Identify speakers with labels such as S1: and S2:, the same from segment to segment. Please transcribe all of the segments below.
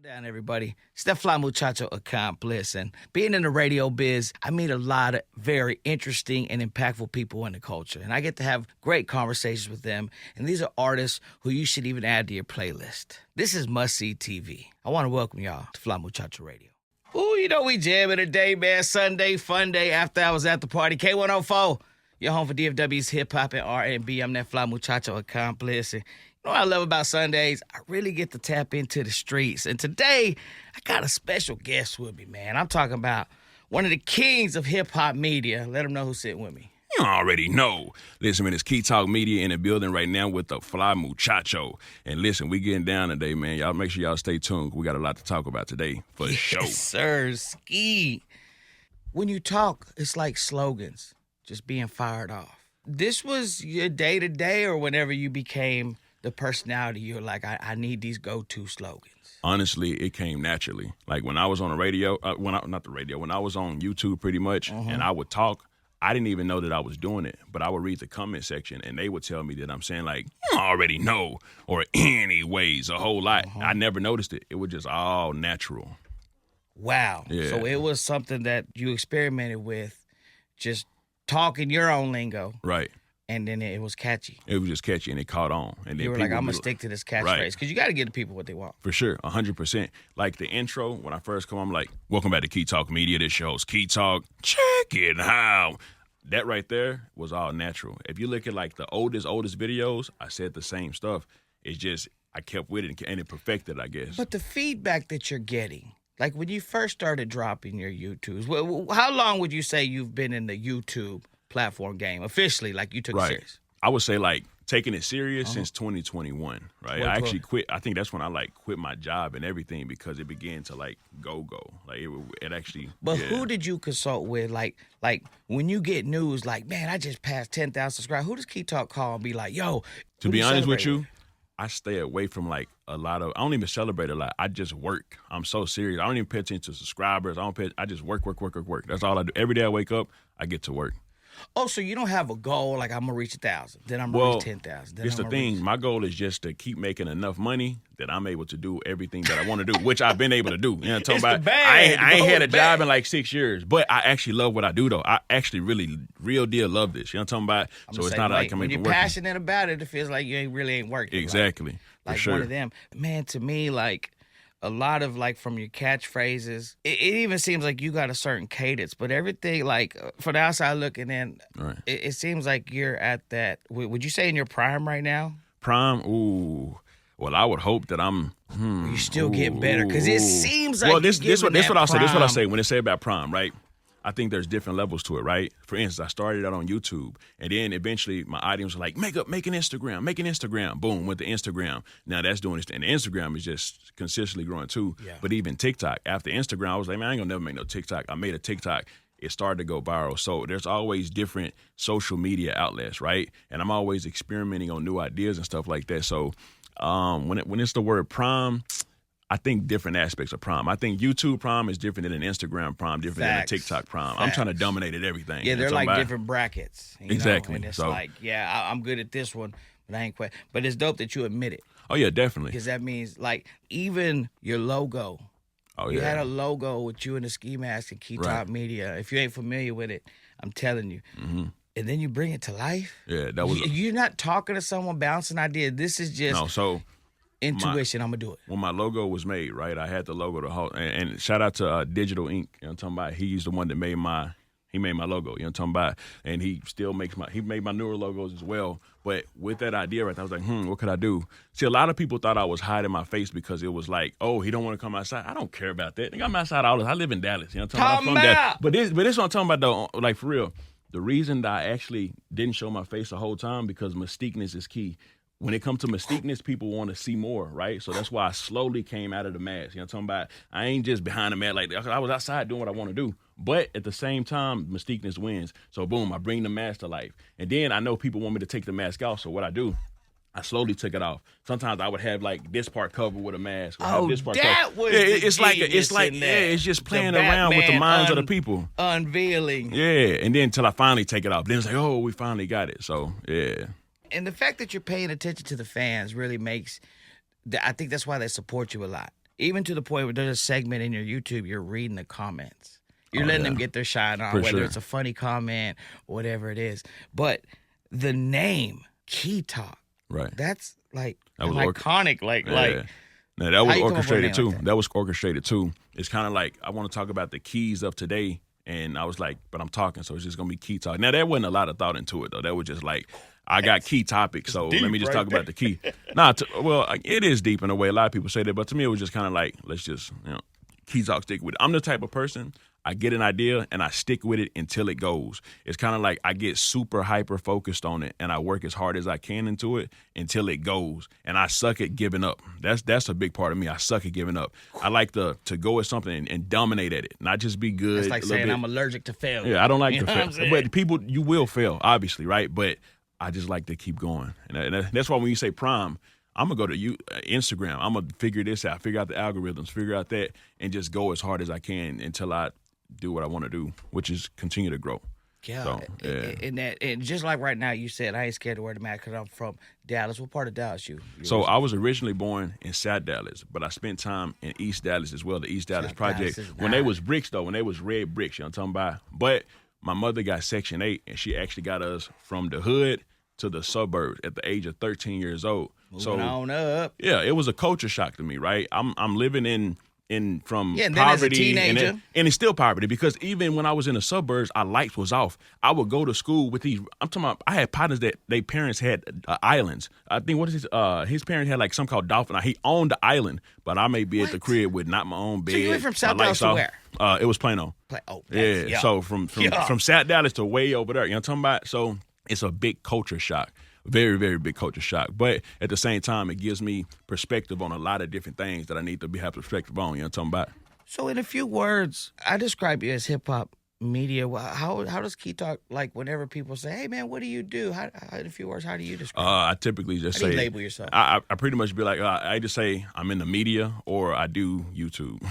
S1: Down, everybody. It's that Fly Muchacho accomplice. And being in the radio biz, I meet a lot of very interesting and impactful people in the culture. And I get to have great conversations with them. And these are artists who you should even add to your playlist. This is Must See TV. I want to welcome y'all to Fly Muchacho Radio. Ooh, you know we jamming today, man. Sunday, fun day after I was at the party. K104, your home for DFW's hip-hop and R&B. I'm that Fly Muchacho accomplice. And you know what I love about Sundays? I really get to tap into the streets. And today, I got a special guest with me, man. I'm talking about one of the kings of hip-hop media. Let them know who's sitting with me.
S2: You already know. Listen, man, it's Key Talk Media in the building right now with the Fly Muchacho. And listen, we getting down today, man. Y'all make sure y'all stay tuned. We got a lot to talk about today for sure.
S1: Yes, sir. Ski. When you talk, it's like slogans, just being fired off. This was your day-to-day or whenever you became the personality, you're like, I need these go-to slogans?
S2: Honestly, it came naturally. Like when I was on the radio, when I was on YouTube pretty much, and I would talk, I didn't even know that I was doing it, but I would read the comment section and they would tell me that I'm saying like, you already know, or anyways, a whole lot. I never noticed it. It was just all natural.
S1: Wow.
S2: Yeah.
S1: So it was something that you experimented with, just talking your own lingo.
S2: Right.
S1: And then it was catchy.
S2: It was just catchy, and it caught on. And then
S1: you were like, I'm going to stick to this catchphrase.
S2: Right.
S1: Because you got to give the people what they want.
S2: For sure, 100%. Like the intro, when I first come, I'm like, welcome back to Key Talk Media. This show's Key Talk. Check it out. That right there was all natural. If you look at like the oldest videos, I said the same stuff. It's just, I kept with it and it perfected, I guess.
S1: But the feedback that you're getting, like when you first started dropping your YouTubes, how long would you say you've been in the YouTube platform game officially, like you took it serious?
S2: I would say like taking it serious since 2021, right? I actually quit. I think that's when I like quit my job and everything because it began to like go. Like it actually.
S1: But who did you consult with? Like when you get news, like, man, I just passed 10,000 subscribers. Who does Key Talk call and be like, yo?
S2: To be honest with you, I stay away from like a lot of. I don't even celebrate a lot. I just work. I'm so serious. I don't even pay attention to subscribers. I just work. That's all I do. Every day I wake up, I get to work.
S1: Oh, so you don't have a goal like I'm gonna reach 1,000, then I'm gonna reach 10,000.
S2: It's the thing. My goal is just to keep making enough money that I'm able to do everything that I want to do, which I've been able to do. You know what I'm talking about? I ain't had a job in like 6 years, but I actually love what I do though. I actually really, real deal love this. You know what I'm talking about? So it's not like I'm
S1: when you're
S2: working.
S1: passionate about it, it feels like you really ain't working.
S2: Exactly.
S1: Like
S2: for sure.
S1: One of them. Man, to me, like a lot of like from your catchphrases, it even seems like you got a certain cadence, but everything like from the outside looking in, it seems like you're at that. Would you say in your prime right now?
S2: Prime? Ooh. Well, I would hope that I'm.
S1: You still get better because it seems like.
S2: Well, this what I'll say. This is what I say when they say about prime, right? I think there's different levels to it, right? For instance, I started out on YouTube, and then eventually my audience was like, make an Instagram. Boom, went to Instagram. Now that's doing this, and Instagram is just consistently growing too. Yeah. But even TikTok, after Instagram, I was like, man, I ain't gonna never make no TikTok. I made a TikTok. It started to go viral. So there's always different social media outlets, right? And I'm always experimenting on new ideas and stuff like that. So when it's the word prime, I think different aspects of prime. I think YouTube prime is different than an Instagram prime, different than a TikTok prime. I'm trying to dominate at everything.
S1: Yeah, they're like different brackets.
S2: Exactly.
S1: And it's like, I'm good at this one, but I ain't quite. But it's dope that you admit it.
S2: Oh, yeah, definitely.
S1: Because that means, like, even your logo. Oh, you had a logo with you in the ski mask and Key Talk Media. If you ain't familiar with it, I'm telling you. Mm-hmm. And then you bring it to life. Yeah, that was. You're not talking to someone, bouncing ideas. This is just intuition. I'm gonna do it.
S2: When my logo was made, right, I had the logo to hold. And shout out to Digital Ink. You know what I'm talking about? He's the one that made my logo. You know what I'm talking about? And he still made my newer logos as well. But with that idea right there, I was like, what could I do? See, a lot of people thought I was hiding my face because it was like, oh, he don't want to come outside. I don't care about that. I'm outside all the time. I live in Dallas. You know what I'm talking about? I'm from Dallas. But this what I'm talking about though, like for real. The reason that I actually didn't show my face the whole time because mystiqueness is key. When it comes to mystiqueness, people want to see more, right? So that's why I slowly came out of the mask. You know what I'm talking about? I ain't just behind the mask like that. I was outside doing what I want to do. But at the same time, mystiqueness wins. So boom, I bring the mask to life. And then I know people want me to take the mask off. So what I do, I slowly took it off. Sometimes I would have like this part covered with a mask. This part
S1: that was
S2: it's just playing around with the minds of the people.
S1: Unveiling.
S2: Yeah, and then until I finally take it off. Then it's like, oh, we finally got it. So, yeah.
S1: And the fact that you're paying attention to the fans really makes, I think that's why they support you a lot. even to the point where there's a segment in your YouTube, you're reading the comments. You're letting them get their shine on, whether it's a funny comment or whatever it is. But the name, Key Talk,
S2: right?
S1: that's like
S2: that was
S1: iconic.
S2: Now, that was orchestrated too.
S1: Like
S2: that was orchestrated too. It's kind of like I want to talk about the keys of today, and I was like, but I'm talking, so it's just gonna be Key Talk. Now, there wasn't a lot of thought into it though. That was just like, I got key topics, so let me just talk about the key. It is deep in a way. A lot of people say that, but to me, it was just kind of like, let's just Key Talk, stick with it. I'm the type of person, I get an idea and I stick with it until it goes. It's kind of like I get super hyper focused on it and I work as hard as I can into it until it goes. And I suck at giving up. That's a big part of me. I suck at giving up. I like to go at something and dominate at it, not just be good.
S1: It's like saying I'm allergic to failure.
S2: Yeah, I don't like to fail. But people, you will fail, obviously, right? But I just like to keep going. And that's why when you say prime, I'm going to go to Instagram. I'm going to figure this out, figure out the algorithms, figure out that, and just go as hard as I can until I do what I want to do, which is continue to grow.
S1: Yeah.
S2: So,
S1: and just like right now, you said, I ain't scared to wear the mask because I'm from Dallas. What part of Dallas you
S2: So I was originally born in South Dallas, but I spent time in East Dallas as well, the East Dallas Project. When they was bricks, though, when they was red bricks, you know what I'm talking about? But my mother got Section 8, and she actually got us from the hood to the suburbs at the age of 13 years old.
S1: Moving on up.
S2: Yeah, it was a culture shock to me, right? I'm living from
S1: and
S2: poverty,
S1: as a teenager.
S2: and it's still poverty because even when I was in the suburbs, our lights was off. I would go to school with these. I'm talking about. I had partners that their parents had islands. I think his parents had like some called Dolphin. He owned the island, but I may be at the crib with not my own bed.
S1: So you went from South Dallas to where?
S2: It was Plano.
S1: Yeah.
S2: So from South Dallas to way over there. You know what I'm talking about? So it's a big culture shock. Very, very big culture shock. But at the same time, it gives me perspective on a lot of different things that I need to have perspective on. You know what I'm talking about?
S1: So in a few words, I describe you as hip-hop media. How does Key Talk, like whenever people say, hey, man, what do you do? In a few words, how do you describe it?
S2: I typically just
S1: How do
S2: say.
S1: you label yourself?
S2: I pretty much be like, I just say I'm in the media or I do YouTube.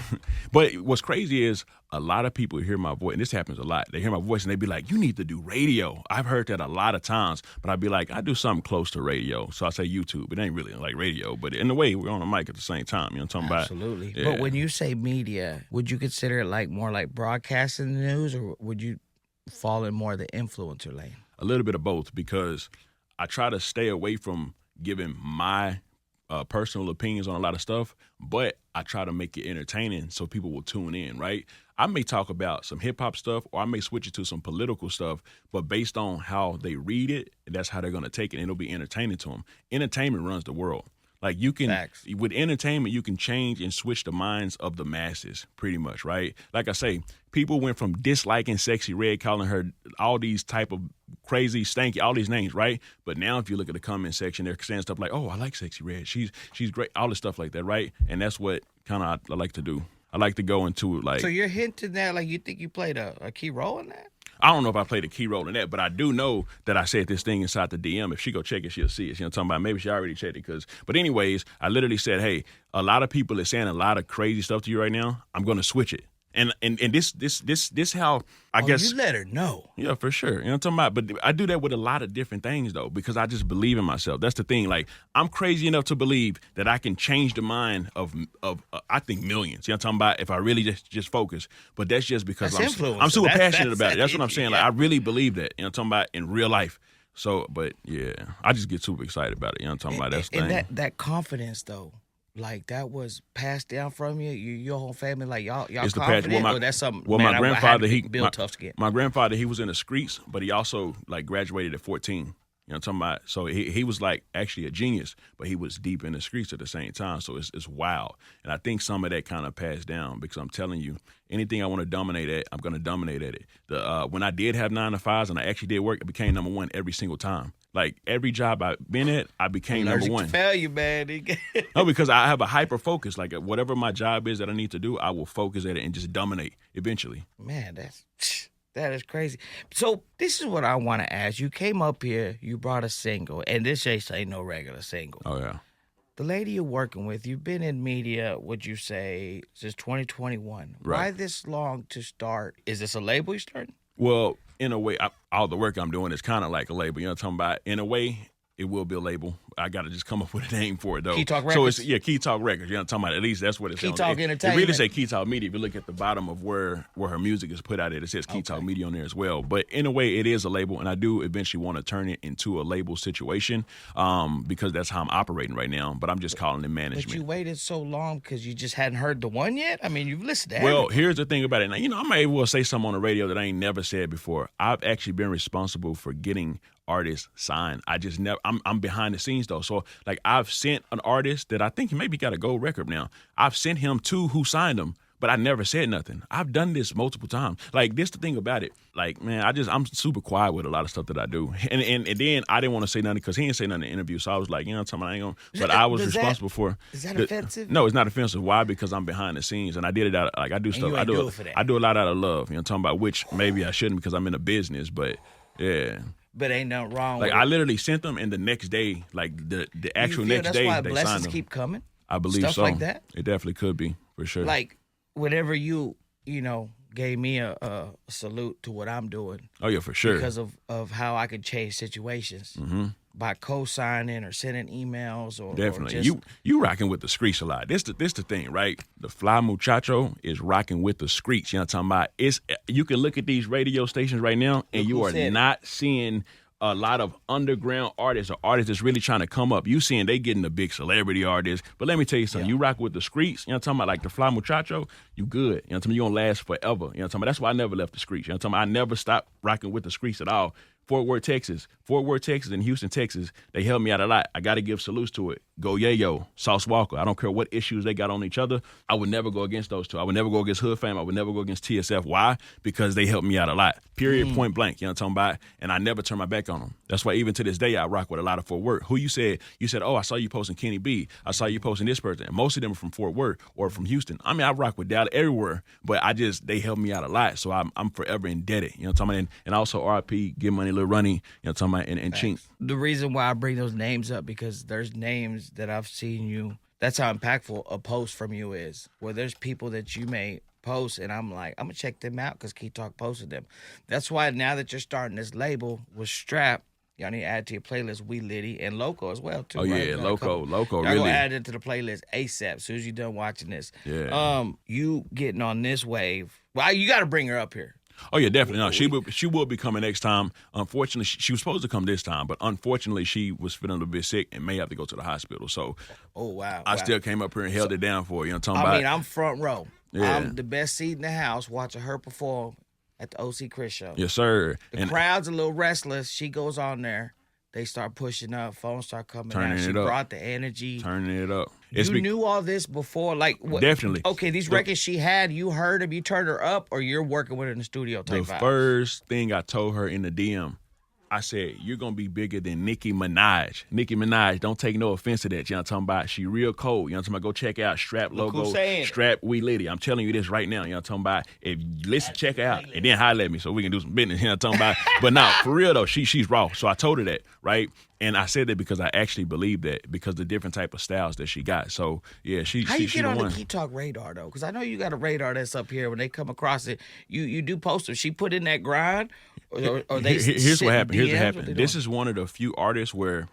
S2: But what's crazy is a lot of people hear my voice, and this happens a lot. They hear my voice and they be like, you need to do radio. I've heard that a lot of times, but I'd be like, I do something close to radio. So I say YouTube. It ain't really like radio, but in a way, we're on a mic at the same time. You know what I'm talking about?
S1: Absolutely.
S2: Yeah.
S1: But when you say media, would you consider it like more like broadcasting the news, or would you fall in more of the influencer lane?
S2: A little bit of both, because I try to stay away from giving my personal opinions on a lot of stuff, but I try to make it entertaining so people will tune in, right? I may talk about some hip-hop stuff or I may switch it to some political stuff, but based on how they read it, that's how they're going to take it, and it'll be entertaining to them. Entertainment runs the world. Like you can,
S1: Facts.
S2: with entertainment, you can change and switch the minds of the masses pretty much, right? Like I say, people went from disliking Sexy Red, calling her all these type of crazy, stanky, all these names, right? But now if you look at the comment section, they're saying stuff like, oh, I like Sexy Red. She's great, all this stuff like that, right? And that's what kind of I like to do. I like to go into it like.
S1: So you're hinting that like you think you played a key role in that?
S2: I don't know if I played a key role in that, but I do know that I said this thing inside the DM. If she go check it, she'll see it. You know what I'm talking about? Maybe she already checked it. But anyways, I literally said, hey, a lot of people are saying a lot of crazy stuff to you right now. I'm going to switch it. And this how I guess
S1: you let her know.
S2: Yeah, for sure. You know what I'm talking about? But I do that with a lot of different things though, because I just believe in myself. That's the thing. Like I'm crazy enough to believe that I can change the mind of I think millions. You know what I'm talking about? If I really just focus. But that's just because I'm super passionate about it. That's what I'm saying. Like I really believe that. You know what I'm talking about in real life. So, but yeah, I just get super excited about it. You know what I'm talking about? That's the thing.
S1: And that confidence though. Like that was passed down from you, your whole family. Like y'all
S2: it's
S1: confident,
S2: or
S1: that's something.
S2: Well,
S1: man,
S2: my grandfather,
S1: tough to get.
S2: My grandfather, he was in the streets, but he also like graduated at 14. You know what I'm talking about? So he was like actually a genius, but he was deep in the streets at the same time. So it's wild, and I think some of that kind of passed down because I'm telling you, anything I want to dominate at, I'm going to dominate at it. When I did have 9 to 5s and I actually did work, I became number one every single time. Like every job I've been at, I became number one.
S1: To failure, man.
S2: No, because I have a hyper focus. Like whatever my job is that I need to do, I will focus at it and just dominate eventually.
S1: Man, that is crazy. So this is what I want to ask. You came up here, you brought a single, and this ain't no regular single.
S2: Oh yeah.
S1: The lady you're working with, you've been in media, would you say, since 2021.
S2: Right.
S1: Why this long to start? Is this a label you're starting?
S2: Well, in a way, all the work I'm doing is kind of like a label. You know what I'm talking about? In a way, it will be a label. I got to just come up with a name for it though.
S1: Key Talk
S2: So
S1: Records?
S2: it's Key Talk Records. You know what I'm talking about? At least that's what it's
S1: Key
S2: on.
S1: Talk
S2: It
S1: Entertainment.
S2: really say Key Talk Media. If you look at the bottom of where her music is put out, it says Key Talk Media on there as well. But in a way, it is a label, and I do eventually want to turn it into a label situation because that's how I'm operating right now. But I'm just calling it management.
S1: But you waited so long because you just hadn't heard the one yet? I mean, you've listened to
S2: Well,
S1: everything.
S2: here's the thing about it. Now, I may well say something on the radio that I ain't never said before. I've actually been responsible for getting artists signed. I just never. I'm behind the scenes though. So like I've sent an artist that I think maybe got a gold record now. I've sent him to who signed him, but I never said nothing. I've done this multiple times. Like this, the thing about it. Like man, I'm super quiet with a lot of stuff that I do. And then I didn't want to say nothing because he didn't say nothing in the interview. So I was like, I ain't gonna. But I was responsible for.
S1: Is that offensive?
S2: No, it's not offensive. Why? Because I'm behind the scenes and I did it out. Like I do stuff.
S1: you ain't do it for that.
S2: I do a lot out of love. I'm talking about which maybe I shouldn't because I'm in a business, but yeah.
S1: But ain't nothing wrong
S2: Like
S1: with
S2: I
S1: it.
S2: literally sent them, and the next day, like the actual
S1: You feel
S2: next day,
S1: that's why
S2: they
S1: blessings
S2: signed them.
S1: keep coming?
S2: I believe
S1: Stuff
S2: so.
S1: like that?
S2: It definitely could be for sure.
S1: Like, whenever you gave me a salute to what I'm doing
S2: oh yeah, for sure.
S1: because of how I can change situations by co-signing or sending emails or
S2: Definitely,
S1: or just,
S2: you rocking with the screech a lot. This the thing, right? The fly muchacho is rocking with the screech. You know what I'm talking about? It's you can look at these radio stations right now, and you are not seeing a lot of underground artists or artists that's really trying to come up. You seeing they getting the big celebrity artists. But let me tell you something. You rock with the streets, you know what I'm talking about, like the Fly Muchacho, you good. You know what I'm talking about? You gonna last forever. You know what I'm talking about? That's why I never left the streets. You know what I'm talking about? I never stopped rocking with the streets at all. Fort Worth, Texas, and Houston, Texas, they helped me out a lot. I got to give salutes to it. Go Yayo, Sauce Walka. I don't care what issues they got on each other. I would never go against those two. I would never go against Hood Fam. I would never go against TSF. Why? Because they helped me out a lot. Period, point blank. You know what I'm talking about? And I never turn my back on them. That's why even to this day, I rock with a lot of Fort Worth. Who you said, oh, I saw you posting Kenny B. I saw you posting this person. And most of them are from Fort Worth or from Houston. I mean, I rock with Dallas everywhere, but they helped me out a lot. So I'm forever indebted. You know what I'm talking about? And also RIP, Give Money, Lil Ronnie, you know what I'm talking about, and Chink.
S1: The reason why I bring those names up because there's names that I've seen you. That's how impactful a post from you is. Where there's people that you may post, and I'm like, I'm gonna check them out because Key Talk posted them. That's why now that you're starting this label with Strap, y'all need to add to your playlist We Liddy and Loco as well too.
S2: Oh
S1: right?
S2: yeah,
S1: Y'all
S2: Loco,
S1: gonna
S2: really.
S1: add it to the playlist ASAP as soon as you're done watching this.
S2: Yeah.
S1: You getting on this wave? Well, you got to bring her up here.
S2: Oh yeah, definitely. No, she will be coming next time. Unfortunately, she was supposed to come this time, but unfortunately, she was feeling a little bit sick and may have to go to the hospital. So, I still came up here and held it down for her. You know what I'm talking about?
S1: I'm front row.
S2: Yeah.
S1: I'm the best seat in the house watching her perform at the OC Chris show.
S2: Yes, sir.
S1: The crowd's a little restless. She goes on there. They start pushing up. Phones start coming
S2: Turning
S1: out. She
S2: it up.
S1: brought the energy.
S2: Turning it up.
S1: You knew all this before? Like what?
S2: Definitely.
S1: Okay, these records she had, you heard them, you turned her up, or you're working with her in the studio type
S2: The
S1: vibe?
S2: first thing I told her in the DM, I said, you're going to be bigger than Nicki Minaj. Nicki Minaj, don't take no offense to that. You know what I'm talking about? She real cold. You know what I'm talking about? Go check out Strap
S1: Look
S2: logo,
S1: who's saying it.
S2: Strap We Liddy. I'm telling you this right now. You know what I'm talking about? If you listen, check her out, and then holler at me so we can do some business. You know what I'm talking about? But now, for real though, she's raw. So I told her that, right? And I said that because I actually believe that because the different type of styles that she got. So yeah,
S1: How you
S2: she
S1: get
S2: the
S1: on
S2: one.
S1: the Key Talk radar though? Because I know you got a radar that's up here. When they come across it, you do post them. She put in that grind, or they.
S2: Here's what happened. Here's what
S1: DMs?
S2: happened.
S1: They
S2: This
S1: doing?
S2: is one of the few artists where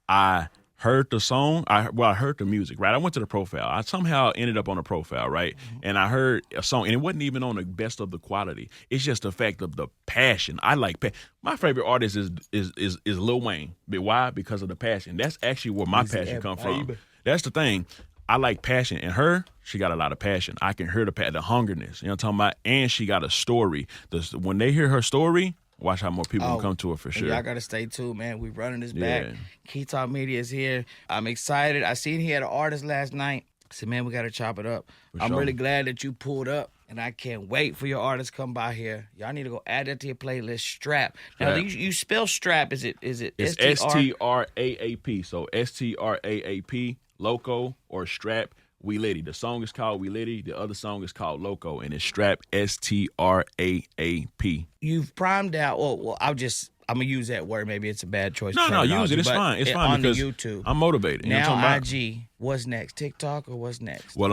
S2: I heard the song. I heard the music, right? I went to the profile. I somehow ended up on a profile, right? And I heard a song, and it wasn't even on the best of the quality. It's just the fact of the passion. I like my favorite artist is Lil Wayne. But why? Because of the passion. That's actually where my passion come from. That's the thing. I like passion. And her, she got a lot of passion. I can hear the hungerness. You know what I'm talking about? And she got a story. When they hear her story, watch how more people will come to her for sure.
S1: Y'all got to stay tuned, man. We running this back.
S2: Yeah.
S1: Key Talk Media is here. I'm excited. I seen he had an artist last night. I said, man, we got to chop it up. I'm
S2: sure.
S1: really glad that you pulled up, and I can't wait for your artist to come by here. Y'all need to go add that to your playlist, Strap. Now, you spell Strap. Is it
S2: It's
S1: STR?
S2: STRAAP. So STRAAP, Loco or Strap We Liddy. The song is called We Liddy. The other song is called Loco, and it's Strap STRAAP.
S1: You've primed out. Well, I'm gonna use that word. Maybe it's a bad choice.
S2: No, use it. It's
S1: but
S2: fine. It's fine
S1: on
S2: because
S1: the YouTube.
S2: I'm motivated. You know what I'm
S1: Now
S2: talking about?
S1: IG. What's next? TikTok or what's next?
S2: Well,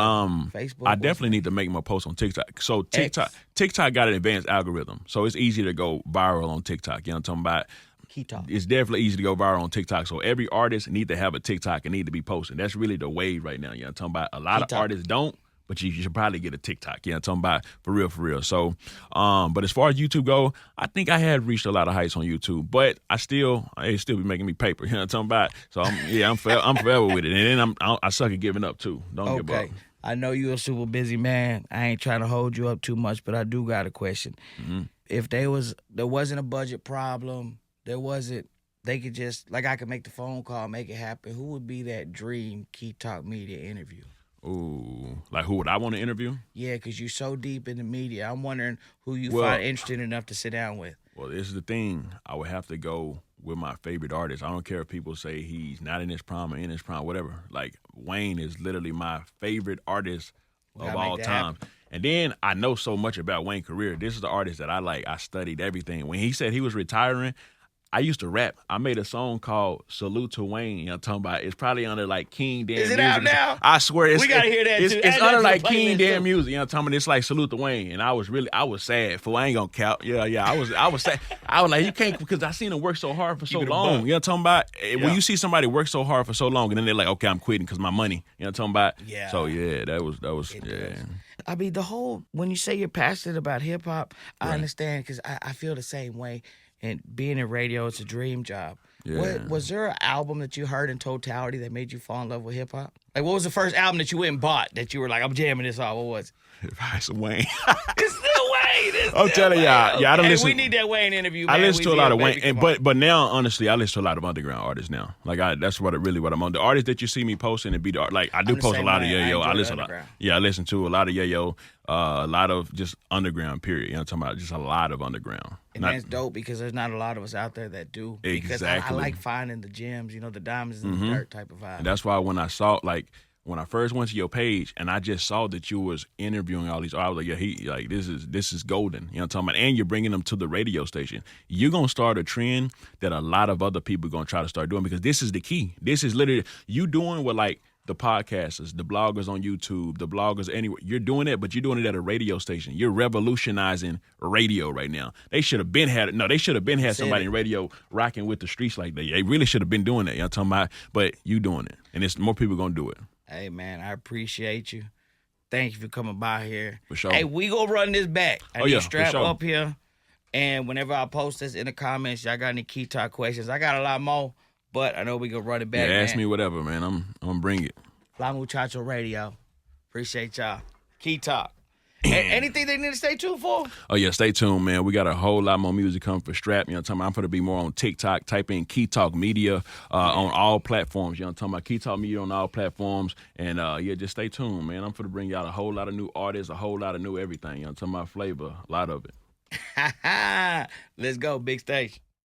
S1: Facebook.
S2: I definitely need to make my post on TikTok. So TikTok got an advanced algorithm, so it's easy to go viral on TikTok. You know what I'm talking about?
S1: Key Talk.
S2: It's definitely easy to go viral on TikTok. So every artist need to have a TikTok and need to be posting. That's really the wave right now. You know what I'm talking about? A lot of artists don't, but you should probably get a TikTok. You know what I'm talking about? For real. So, but as far as YouTube go, I think I had reached a lot of heights on YouTube, but it still be making me paper. You know what I'm talking about? So I'm forever with it. And then I suck at giving up too. Don't give up.
S1: I know you're a super busy man. I ain't trying to hold you up too much, but I do got a question.
S2: Mm-hmm.
S1: If there wasn't a budget problem, they could just, like, I could make the phone call, make it happen. Who would be that dream Key Talk Media interview?
S2: Ooh, like who would I want to interview?
S1: Yeah, because you're so deep in the media. I'm wondering who you find interesting enough to sit down with.
S2: Well, this is the thing. I would have to go with my favorite artist. I don't care if people say he's not in his prime or in his prime, whatever. Like, Wayne is literally my favorite artist of all time. And then I know so much about Wayne's career. This is the artist that I like. I studied everything. When he said he was retiring, I used to rap. I made a song called Salute to Wayne. You know what I'm talking about? It's probably under like King Dan Music.
S1: Is it out now?
S2: I swear.
S1: We got to hear that too.
S2: It's under like King Dan Music. You know what I'm talking about? It's like Salute to Wayne. And I was sad. For I ain't going to count. Yeah. I was sad. I was like, you can't, because I seen him work so hard for so long. You know what I'm talking about? Yeah. When you see somebody work so hard for so long and then they're like, okay, I'm quitting because my money. You know what I'm talking about?
S1: Yeah.
S2: So yeah, that was yeah.
S1: I mean, when you say you're passionate about hip hop, I understand, because I feel the same way. And being in radio, it's a dream job.
S2: Yeah.
S1: Was there an album that you heard in totality that made you fall in love with hip hop? Like, what was the first album that you went and bought that you were like, I'm jamming this off? What was it?
S2: It's Wayne.
S1: It's still Wayne.
S2: I'm telling y'all. Yeah, I don't listen.
S1: We need that Wayne interview, man.
S2: I listen to a lot of Wayne, but now, honestly, I listen to a lot of underground artists now. Like, that's what I'm on. The artists that you see me posting and be like, I do post a lot of Yayo. I listen a lot. Yeah, I listen to a lot of Yayo. A lot of just underground, period. You know what I'm talking about? Just a lot of underground.
S1: And that's dope, because there's not a lot of us out there that do.
S2: Exactly.
S1: Because I like finding the gems, the diamonds in the dirt type of vibe.
S2: And that's why when I first went to your page and I just saw that you was interviewing all these, I was like, yeah, this is golden. You know what I'm talking about? And you're bringing them to the radio station. You're going to start a trend that a lot of other people are going to try to start doing, because this is the key. This is literally you doing what, like, the podcasters, the bloggers on YouTube, the bloggers anywhere. You're doing it, but you're doing it at a radio station. You're revolutionizing radio right now. They should have been had somebody in radio rocking with the streets like that. They really should have been doing that. You know what I'm talking about? But you doing it. And it's more people going to do it.
S1: Hey, man, I appreciate you. Thank you for coming by here.
S2: For sure.
S1: Hey, we gonna run this back. I need strap up here. And whenever I post this in the comments, y'all got any Key Talk questions? I got a lot more. But I know we gonna run it back.
S2: Yeah, ask me whatever, man. I'm gonna bring it.
S1: La Muchacho Radio. Appreciate y'all. Key Talk. Anything they need to stay tuned for?
S2: Oh yeah, stay tuned, man. We got a whole lot more music coming for Strap. You know what I'm talking about? I'm gonna be more on TikTok. Type in Key Talk Media on all platforms. You know what I'm talking about? Key Talk Media on all platforms. And just stay tuned, man. I'm gonna bring y'all a whole lot of new artists, a whole lot of new everything. You know what I'm talking about? Flavor, a lot of it.
S1: Let's go, big station.